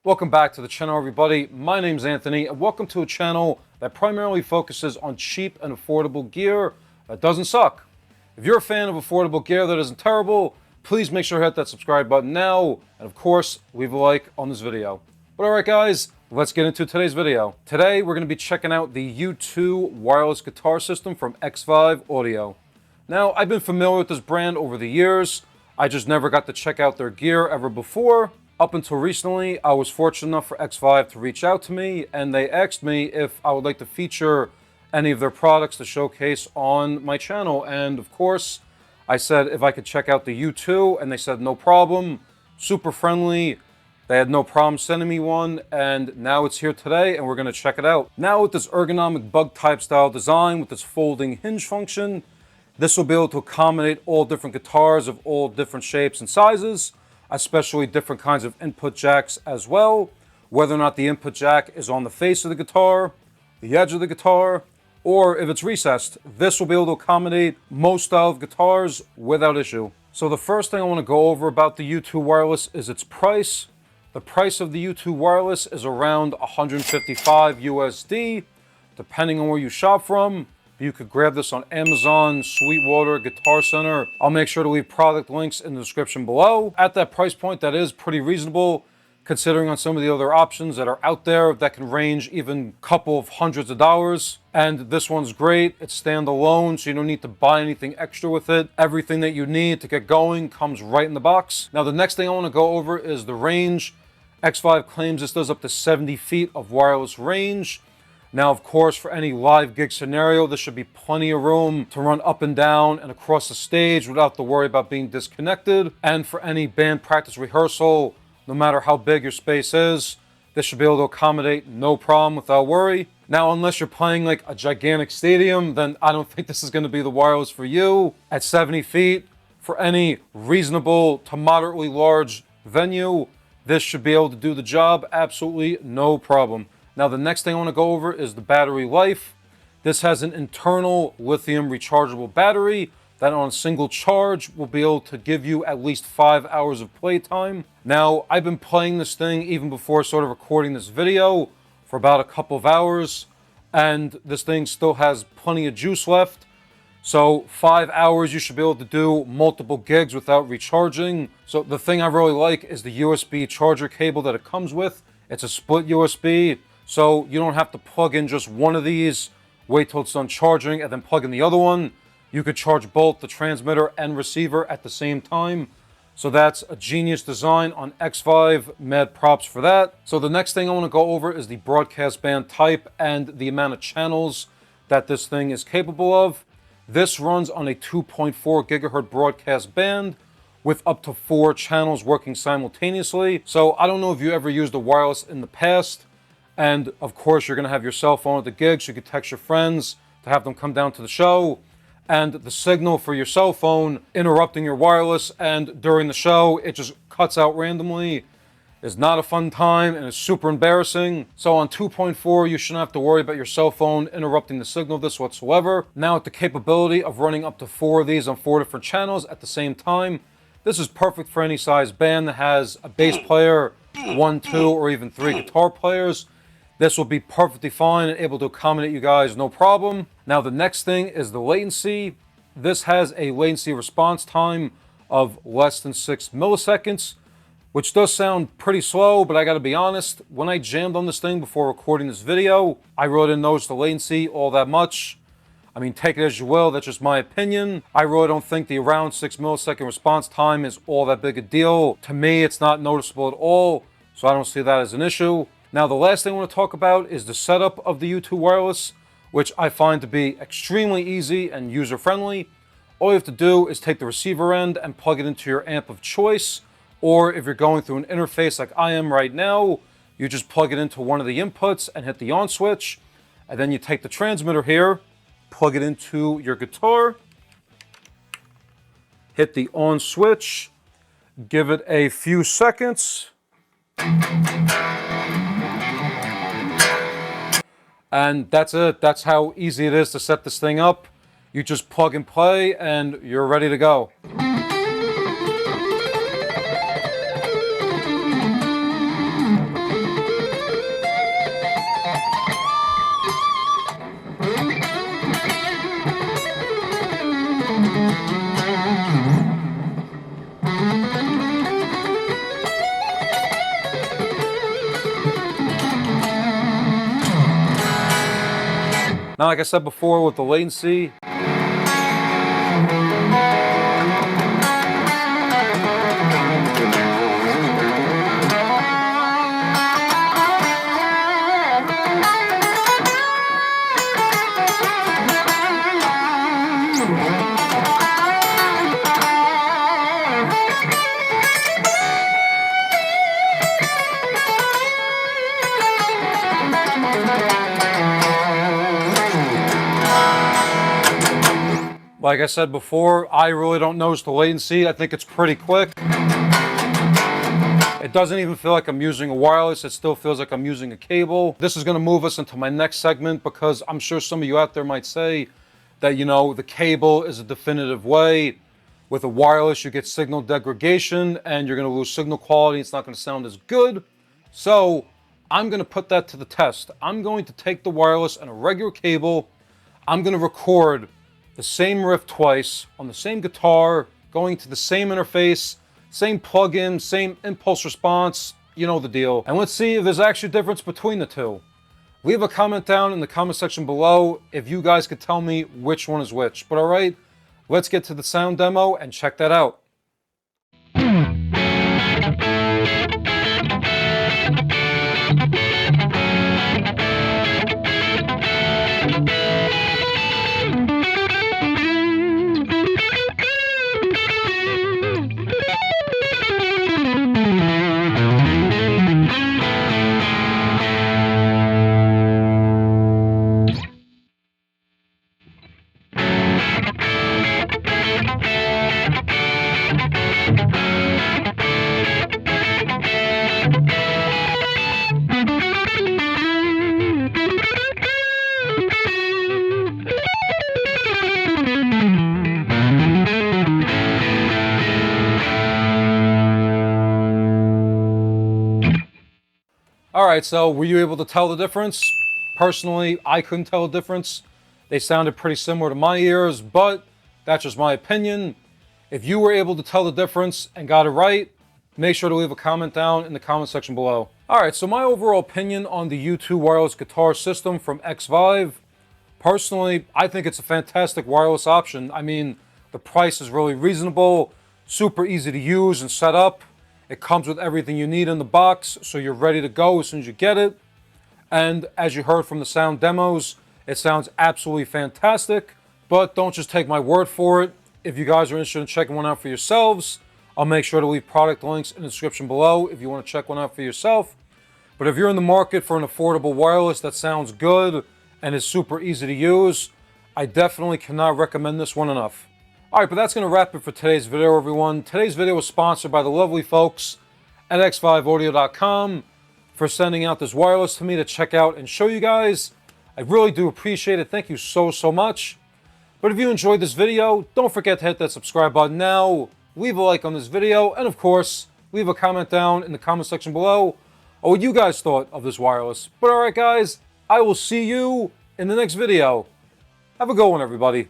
Welcome back to the channel, everybody. My name's Anthony, and welcome to a channel that primarily focuses on cheap and affordable gear that doesn't suck. If you're a fan of affordable gear that isn't terrible, please make sure to hit that subscribe button now, and of course, leave a like on this video. But alright guys, let's get into today's video. Today, we're going to be checking out the U2 wireless guitar system from Xvive Audio. Now, I've been familiar with this brand over the years. I just never got to check out their gear ever before. Up until recently, I was fortunate enough for Xvive to reach out to me, and they asked me if I would like to feature any of their products to showcase on my channel. And of course, I said if I could check out the U2, and they said no problem, super friendly. They had no problem sending me one, and now it's here today, and we're going to check it out. Now with this ergonomic bug type style design with this folding hinge function, this will be able to accommodate all different guitars of all different shapes and sizes, especially different kinds of input jacks as well, whether or not the input jack is on the face of the guitar, the edge of the guitar, or if it's recessed. This will be able to accommodate most style of guitars without issue. So the first thing I want to go over about the U2 wireless is its price. The price of the U2 wireless is around 155 USD, depending on where you shop from. You could grab this on Amazon, Sweetwater, Guitar Center. I'll make sure to leave product links in the description below. At that price point, that is pretty reasonable, considering on some of the other options that are out there that can range even a couple of hundreds of dollars. And this one's great. It's standalone, so you don't need to buy anything extra with it. Everything that you need to get going comes right in the box. Now, the next thing I want to go over is the range. Xvive claims this does up to 70 feet of wireless range. Now, of course, for any live gig scenario, there should be plenty of room to run up and down and across the stage without the worry about being disconnected. And for any band practice rehearsal, no matter how big your space is, this should be able to accommodate no problem without worry. Now, unless you're playing like a gigantic stadium, then I don't think this is going to be the wireless for you. At 70 feet, for any reasonable to moderately large venue, this should be able to do the job absolutely no problem. Now, the next thing I want to go over is the battery life. This has an internal lithium rechargeable battery that on a single charge will be able to give you at least 5 hours of playtime. Now, I've been playing this thing even before sort of recording this video for about a couple of hours, and this thing still has plenty of juice left. So 5 hours, you should be able to do multiple gigs without recharging. So the thing I really like is the USB charger cable that it comes with. It's a split USB. So you don't have to plug in just one of these, wait till it's done charging, and then plug in the other one. You could charge both the transmitter and receiver at the same time. So that's a genius design on Xvive. Mad props for that. So the next thing I want to go over is the broadcast band type and the amount of channels that this thing is capable of. This runs on a 2.4 gigahertz broadcast band with up to 4 channels working simultaneously. So I don't know if you ever used a wireless in the past. And of course, you're going to have your cell phone at the gig, so you could text your friends to have them come down to the show. And the signal for your cell phone interrupting your wireless, and during the show, it just cuts out randomly. It's not a fun time, and it's super embarrassing. So on 2.4, you shouldn't have to worry about your cell phone interrupting the signal of this whatsoever. Now, with the capability of running up to 4 of these on 4 different channels at the same time, this is perfect for any size band that has a bass player, 1, 2, or even 3 guitar players. This will be perfectly fine and able to accommodate you guys, no problem. Now, the next thing is the latency. This has a latency response time of less than 6 milliseconds, which does sound pretty slow, but I gotta be honest, when I jammed on this thing before recording this video, I really didn't notice the latency all that much. I mean, take it as you will, that's just my opinion. I really don't think the around 6 millisecond response time is all that big a deal. To me, it's not noticeable at all, so I don't see that as an issue. Now, the last thing I want to talk about is the setup of the U2 wireless, which I find to be extremely easy and user-friendly. All you have to do is take the receiver end and plug it into your amp of choice, or if you're going through an interface like I am right now, you just plug it into one of the inputs and hit the on switch, and then you take the transmitter here, plug it into your guitar, hit the on switch, give it a few seconds, and that's it. That's how easy it is to set this thing up. You just plug and play and you're ready to go. Now, like I said before, with the latency, like I said before, I really don't notice the latency. I think it's pretty quick. It doesn't even feel like I'm using a wireless. It still feels like I'm using a cable. This is going to move us into my next segment because I'm sure some of you out there might say that, you know, the cable is a definitive way. With a wireless, you get signal degradation and you're going to lose signal quality. It's not going to sound as good. So I'm going to put that to the test. I'm going to take the wireless and a regular cable. I'm going to record the same riff twice on the same guitar, going to the same interface, same plugin, same impulse response, you know the deal. And let's see if there's actually a difference between the two. Leave a comment down in the comment section below if you guys could tell me which one is which. But all right, let's get to the sound demo and check that out. All right, so were you able to tell the difference? Personally, I couldn't tell the difference. They sounded pretty similar to my ears, but that's just my opinion. If you were able to tell the difference and got it right, make sure to leave a comment down in the comment section below. All right, so my overall opinion on the U2 wireless guitar system from Xvive. Personally, I think it's a fantastic wireless option. I mean, the price is really reasonable, super easy to use and set up. It comes with everything you need in the box, so you're ready to go as soon as you get it. And as you heard from the sound demos, it sounds absolutely fantastic. But don't just take my word for it. If you guys are interested in checking one out for yourselves, I'll make sure to leave product links in the description below if you want to check one out for yourself. But if you're in the market for an affordable wireless that sounds good and is super easy to use, I definitely cannot recommend this one enough. All right, but that's going to wrap it for today's video, everyone. Today's video was sponsored by the lovely folks at xviveaudio.com for sending out this wireless to me to check out and show you guys. I really do appreciate it. Thank you so much. But if you enjoyed this video, don't forget to hit that subscribe button now, leave a like on this video, and of course, leave a comment down in the comment section below on what you guys thought of this wireless. But all right, guys, I will see you in the next video. Have a good one, everybody.